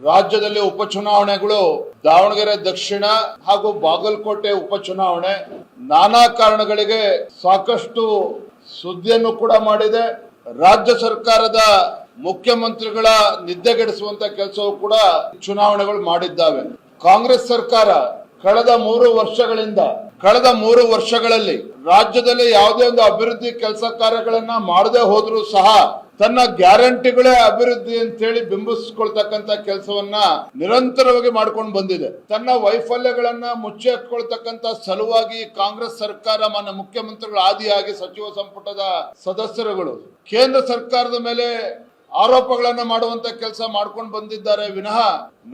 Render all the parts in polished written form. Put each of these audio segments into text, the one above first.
ರಾಜ್ಯದಲ್ಲಿ ಉಪಚುನಾವಣೆಗಳು ದಾವಣಗೆರೆ ದಕ್ಷಿಣ ಹಾಗೂ ಬಾಗಲಕೋಟೆ ಉಪಚುನಾವಣೆ ನಾನಾ ಕಾರಣಗಳಿಗೆ ಸಾಕಷ್ಟು ಸುದ್ದಿಯನ್ನು ಕೂಡ ಮಾಡಿದೆ. ರಾಜ್ಯ ಸರ್ಕಾರದ ಮುಖ್ಯಮಂತ್ರಿಗಳ ನಿದ್ದೆಗೆಡಿಸುವಂತ ಕೆಲಸವೂ ಕೂಡ ಚುನಾವಣೆಗಳು ಮಾಡಿದ್ದಾವೆ. ಕಾಂಗ್ರೆಸ್ ಸರ್ಕಾರ ಕಳೆದ 3 ವರ್ಷಗಳಲ್ಲಿ ರಾಜ್ಯದಲ್ಲಿ ಯಾವುದೇ ಒಂದು ಅಭಿವೃದ್ಧಿ ಕೆಲಸ ಕಾರ್ಯಗಳನ್ನ ಮಾಡದೆ ಹೋದ್ರೂ ಸಹ ತನ್ನ ಗ್ಯಾರಂಟಿಗಳೇ ಅಭಿವೃದ್ಧಿ ಅಂತ ಹೇಳಿ ಬಿಂಬಿಸಿಕೊಳ್ತಕ್ಕಂತ ಕೆಲಸವನ್ನ ನಿರಂತರವಾಗಿ ಮಾಡ್ಕೊಂಡು ಬಂದಿದೆ. ತನ್ನ ವೈಫಲ್ಯಗಳನ್ನ ಮುಚ್ಚಿ ಹಾಕೊಳ್ತಕ್ಕಂತ ಸಲುವಾಗಿ ಕಾಂಗ್ರೆಸ್ ಸರ್ಕಾರ ಮಾನ್ಯ ಮುಖ್ಯಮಂತ್ರಿಗಳ ಆದಿಯಾಗಿ ಸಚಿವ ಸಂಪುಟದ ಸದಸ್ಯರುಗಳು ಕೇಂದ್ರ ಸರ್ಕಾರದ ಮೇಲೆ ಆರೋಪಗಳನ್ನ ಮಾಡುವಂತ ಕೆಲಸ ಮಾಡ್ಕೊಂಡು ಬಂದಿದ್ದಾರೆ ವಿನಃ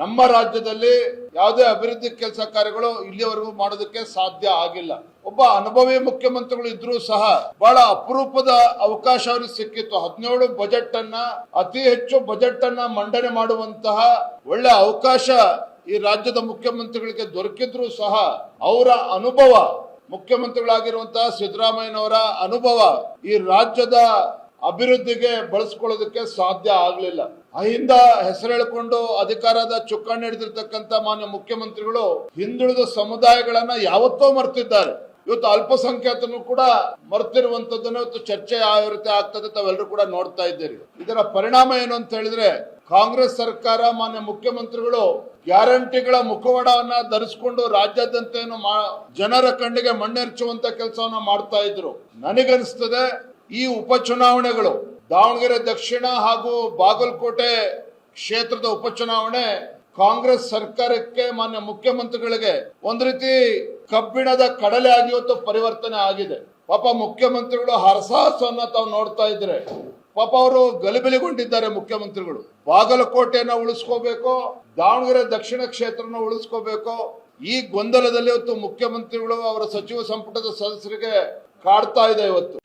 ನಮ್ಮ ರಾಜ್ಯದಲ್ಲಿ ಯಾವುದೇ ಅಭಿವೃದ್ಧಿ ಕೆಲಸ ಕಾರ್ಯಗಳು ಇಲ್ಲಿಯವರೆಗೂ ಮಾಡೋದಕ್ಕೆ ಸಾಧ್ಯ ಆಗಿಲ್ಲ. ಒಬ್ಬ ಅನುಭವಿ ಮುಖ್ಯಮಂತ್ರಿಗಳು ಇದ್ರೂ ಸಹ ಬಹಳ ಅಪರೂಪದ ಅವಕಾಶ ಅವರಿಗೆ ಸಿಕ್ಕಿತ್ತು. 17 ಬಜೆಟ್ ಅನ್ನ ಅತಿ ಹೆಚ್ಚು ಬಜೆಟ್ ಅನ್ನ ಮಂಡನೆ ಮಾಡುವಂತಹ ಒಳ್ಳೆ ಅವಕಾಶ ಈ ರಾಜ್ಯದ ಮುಖ್ಯಮಂತ್ರಿಗಳಿಗೆ ದೊರಕಿದ್ರು ಸಹ ಅವರ ಅನುಭವ, ಮುಖ್ಯಮಂತ್ರಿಗಳಾಗಿರುವಂತಹ ಸಿದ್ದರಾಮಯ್ಯನವರ ಅನುಭವ ಈ ರಾಜ್ಯದ ಅಭಿವೃದ್ಧಿಗೆ ಬಳಸ್ಕೊಳ್ಳೋದಕ್ಕೆ ಸಾಧ್ಯ ಆಗಲಿಲ್ಲ. ಅಹಿಂದ ಹೆಸರೇಳಿಕೊಂಡು ಅಧಿಕಾರದ ಚುಕ್ಕಾಣಿ ಹಿಡಿದಿರ್ತಕ್ಕಂಥ ಮಾನ್ಯ ಮುಖ್ಯಮಂತ್ರಿಗಳು ಹಿಂದುಳಿದ ಸಮುದಾಯಗಳನ್ನ ಯಾವತ್ತೋ ಮರ್ತಿದ್ದಾರೆ. ಇವತ್ತು ಅಲ್ಪಸಂಖ್ಯಾತನು ಕೂಡ ಮರ್ತಿರುವಂತದ್ದನ್ನು ಇವತ್ತು ಚರ್ಚೆ ಯಾವ ರೀತಿ ಆಗ್ತದೆ ತಾವೆಲ್ಲರೂ ಕೂಡ ನೋಡ್ತಾ ಇದ್ದೀರಿ. ಇದರ ಪರಿಣಾಮ ಏನು ಅಂತ ಹೇಳಿದ್ರೆ ಕಾಂಗ್ರೆಸ್ ಸರ್ಕಾರ ಮಾನ್ಯ ಮುಖ್ಯಮಂತ್ರಿಗಳು ಗ್ಯಾರಂಟಿಗಳ ಮುಖವಾಡವನ್ನ ಧರಿಸಿಕೊಂಡು ರಾಜ್ಯಾದ್ಯಂತ ಏನು ಜನರ ಕಣ್ಣಿಗೆ ಮಣ್ಣೆರಚುವಂತ ಕೆಲಸವನ್ನ ಮಾಡ್ತಾ ಇದ್ರು. ನನಗನ್ನಿಸ್ತದೆ ಈ ಉಪಚುನಾವಣೆಗಳು ದಾವಣಗೆರೆ ದಕ್ಷಿಣ ಹಾಗೂ ಬಾಗಲಕೋಟೆ ಕ್ಷೇತ್ರದ ಉಪಚುನಾವಣೆ ಕಾಂಗ್ರೆಸ್ ಸರ್ಕಾರಕ್ಕೆ ಮಾನ್ಯ ಮುಖ್ಯಮಂತ್ರಿಗಳಿಗೆ ಒಂದ್ ರೀತಿ ಕಬ್ಬಿಣದ ಕಡಲೆ ಆಗಿ ಇವತ್ತು ಪರಿವರ್ತನೆ ಆಗಿದೆ. ಪಾಪ ಮುಖ್ಯಮಂತ್ರಿಗಳು ಹರಸಾಹಸವನ್ನ ತಾವು ನೋಡ್ತಾ ಇದ್ರೆ ಪಾಪ ಅವರು ಗಲಿಬಿಲಿಗೊಂಡಿದ್ದಾರೆ. ಮುಖ್ಯಮಂತ್ರಿಗಳು ಬಾಗಲಕೋಟೆಯನ್ನ ಉಳಿಸ್ಕೋಬೇಕು, ದಾವಣಗೆರೆ ದಕ್ಷಿಣ ಕ್ಷೇತ್ರನ ಉಳಿಸ್ಕೋಬೇಕು, ಈ ಗೊಂದಲದಲ್ಲಿ ಇವತ್ತು ಮುಖ್ಯಮಂತ್ರಿಗಳು ಅವರ ಸಚಿವ ಸಂಪುಟದ ಸದಸ್ಯರಿಗೆ ಕಾಡ್ತಾ ಇದೆ ಇವತ್ತು.